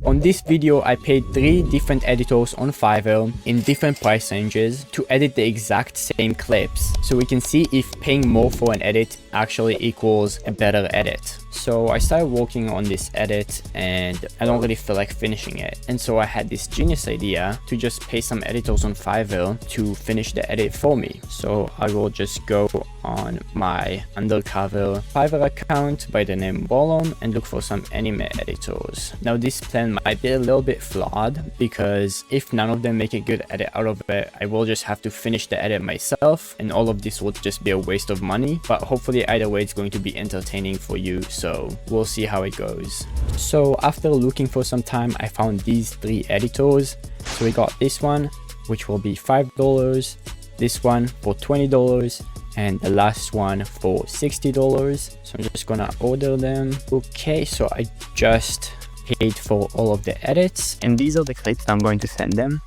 On this video, I paid 3 different editors on Fiverr in different price ranges to edit the exact same clips, so we can see if paying more for an edit actually equals a better edit. So I started working on this edit and I don't really feel like finishing it. And so I had this genius idea to just pay some editors on Fiverr to finish the edit for me. So I will just go on my undercover Fiverr account by the name Molob and look for some anime editors. Now this plan might be a little bit flawed because if none of them make a good edit out of it, I will just have to finish the edit myself and all of this will just be a waste of money. But hopefully either way it's going to be entertaining for you, so we'll see how it goes. So after looking for some time, I found these 3 editors. So we got this one, which will be $5, this one for $20, and the last one for $60. So I'm just gonna order them. Okay, so I just paid for all of the edits and these are the clips I'm going to send them.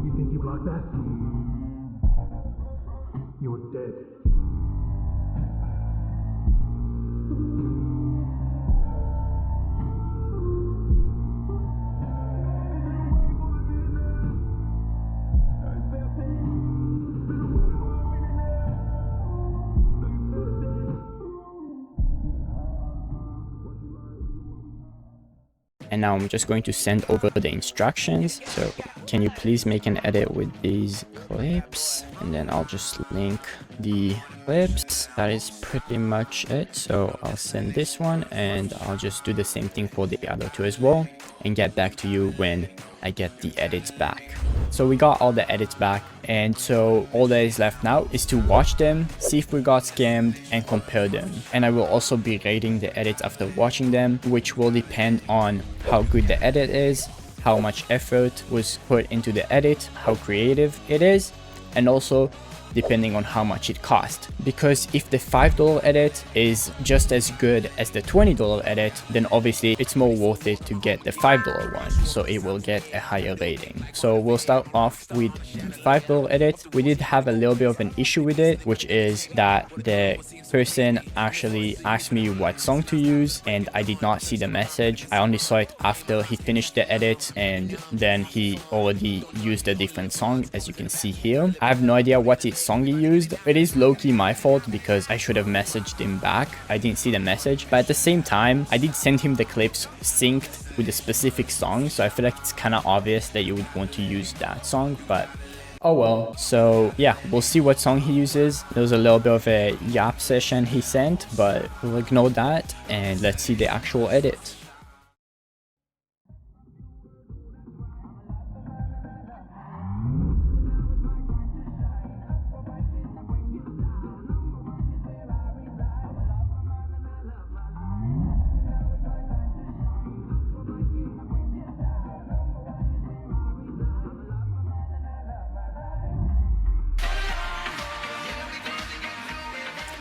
You think you blocked that? You're dead. And now I'm just going to send over the instructions. So can you please make an edit with these clips? And then I'll just link the clips. That is pretty much it. So I'll send this one and I'll just do the same thing for the other 2 as well and get back to you when I get the edits back. So we got all the edits back, and so all that is left now is to watch them, see if we got scammed, and compare them. And I will also be rating the edits after watching them, which will depend on how good the edit is, how much effort was put into the edit, how creative it is, and also depending on how much it cost. Because if the $5 edit is just as good as the $20 edit, then obviously it's more worth it to get the $5 one, so it will get a higher rating. So we'll start off with the $5 edit. We did have a little bit of an issue with it, which is that the person actually asked me what song to use and I did not see the message. I only saw it after he finished the edit and then he already used a different song, as you can see here. I have no idea what song he used. It is low-key my fault because I should have messaged him back. I didn't see the message, but at the same time I did send him the clips synced with a specific song, so I feel like it's kind of obvious that you would want to use that song, but oh well. So yeah, we'll see what song he uses. There was a little bit of a yap session he sent, but we'll ignore that and let's see the actual edit.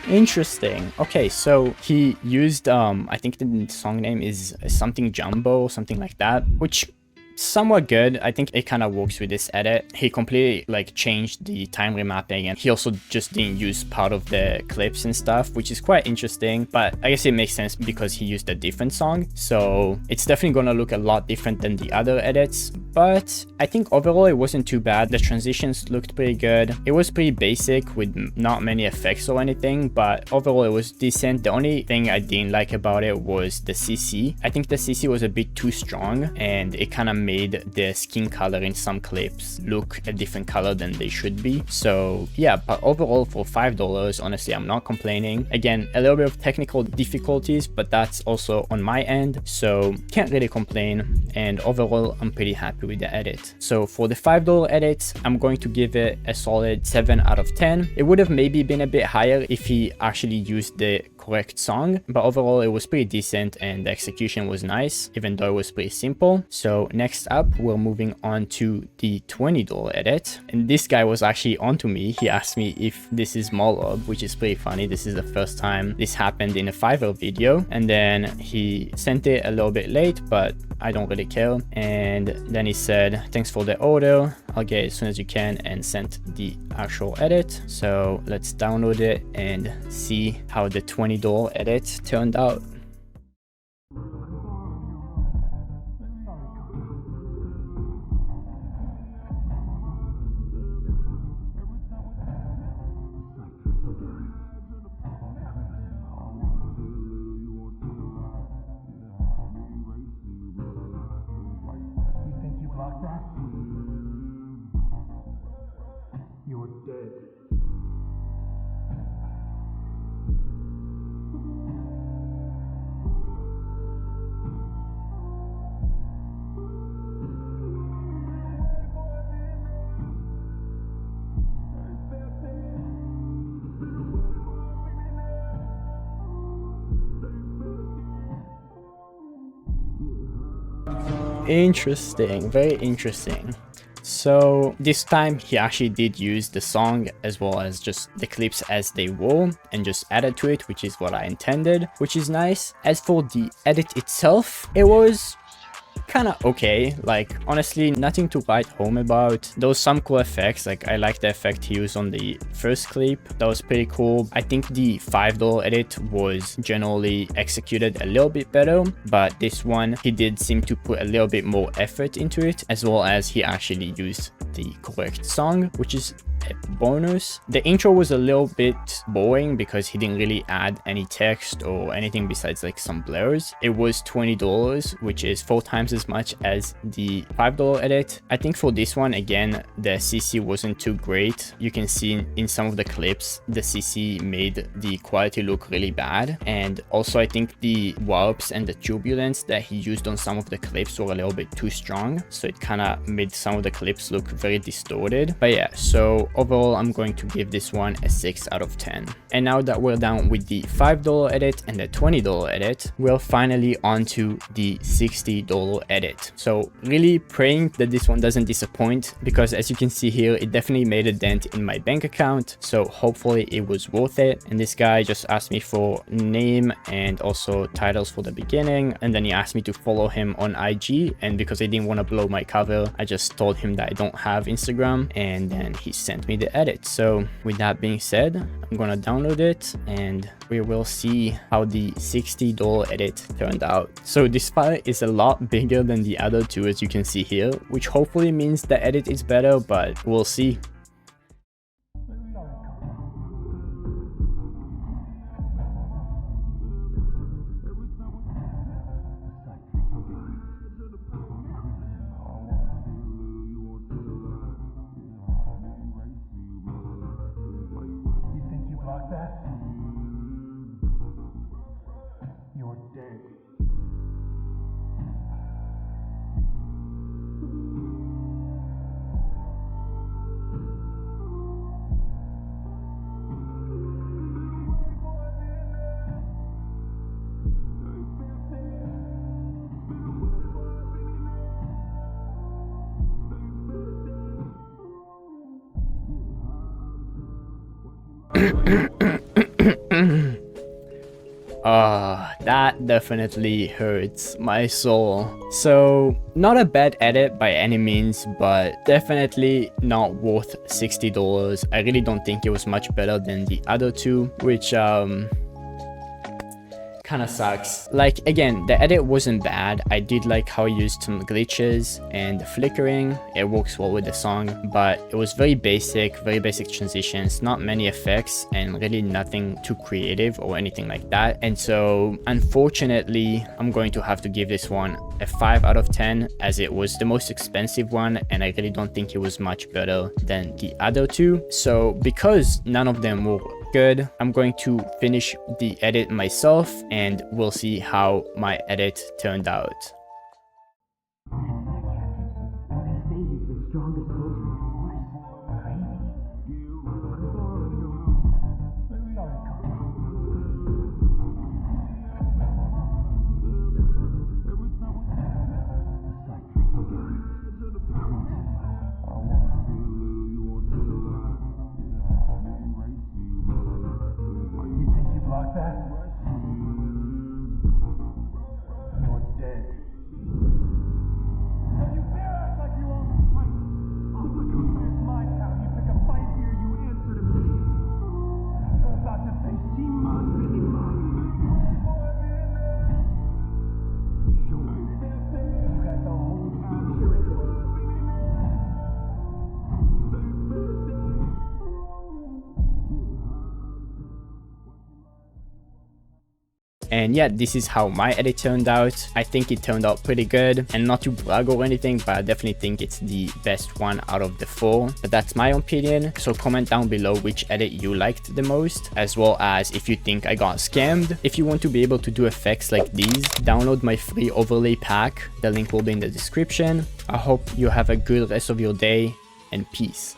Interesting. Okay, so he used I think the song name is something Jumbo, something like that, which somewhat good. I think it kind of works with this edit. He completely like changed the time remapping and he also just didn't use part of the clips and stuff, which is quite interesting, but I guess it makes sense because he used a different song, so it's definitely gonna look a lot different than the other edits. But I think overall it wasn't too bad. The transitions looked pretty good. It was pretty basic with not many effects or anything, but overall it was decent. The only thing I didn't like about it was the CC. I think the CC was a bit too strong and it kind of made the skin color in some clips look a different color than they should be. So yeah, but overall for $5, honestly, I'm not complaining. Again, a little bit of technical difficulties, but that's also on my end, so can't really complain. And overall, I'm pretty happy with the edit. So for the $5 edit, I'm going to give it a solid 7 out of 10. It would have maybe been a bit higher if he actually used the correct song, but overall it was pretty decent and the execution was nice, even though it was pretty simple. So next up, we're moving on to the $20 edit. And this guy was actually onto me. He asked me if this is Molob, which is pretty funny. This is the first time this happened in a Fiverr video. And then he sent it a little bit late, but I don't really care. And then he said, thanks for the order. I'll get it as soon as you can, and sent the actual edit. So let's download it and see how the $20 edit turned out. You're dead. Interesting, very interesting. So this time he actually did use the song as well as just the clips as they were and just added to it, which is what I intended, which is nice. As for the edit itself, it was kind of okay. Like, honestly, nothing to write home about. There was some cool effects. Like, I like the effect he used on the first clip. That was pretty cool. I think the $5 edit was generally executed a little bit better, but this one, he did seem to put a little bit more effort into it, as well as he actually used the correct song, which is a bonus. The intro was a little bit boring because he didn't really add any text or anything besides like some blurs. It was $20, which is 4 times as much as the $5 edit. I think for this one, again, the CC wasn't too great. You can see in some of the clips, the CC made the quality look really bad. And also I think the warps and the turbulence that he used on some of the clips were a little bit too strong. So it kind of made some of the clips look very distorted. But yeah, so overall, I'm going to give this one a 6 out of 10. And now that we're done with the $5 edit and the $20 edit, we're finally on to the $60 edit. So really praying that this one doesn't disappoint, because as you can see here, it definitely made a dent in my bank account. So hopefully it was worth it. And this guy just asked me for name and also titles for the beginning. And then he asked me to follow him on IG. And because I didn't want to blow my cover, I just told him that I don't have Instagram. And then he sent me the edit. So with that being said, I'm gonna download it and we will see how the $60 edit turned out. So this file is a lot bigger than the other two, as you can see here, which hopefully means the edit is better, but we'll see. You're dead. That definitely hurts my soul. So not a bad edit by any means, but definitely not worth $60. I really don't think it was much better than the other two, which kind of sucks. Like, again, the edit wasn't bad. I did like how he used some glitches and the flickering. It works well with the song, but it was very basic transitions, not many effects, and really nothing too creative or anything like that. And so unfortunately, I'm going to have to give this one a 5 out of 10, as it was the most expensive one, and I really don't think it was much better than the other two. So because none of them were good, I'm going to finish the edit myself and we'll see how my edit turned out. And yeah, this is how my edit turned out. I think it turned out pretty good, and not to brag or anything, but I definitely think it's the best one out of the 4. But that's my opinion. So comment down below which edit you liked the most, as well as if you think I got scammed. If you want to be able to do effects like these, download my free overlay pack. The link will be in the description. I hope you have a good rest of your day, and peace.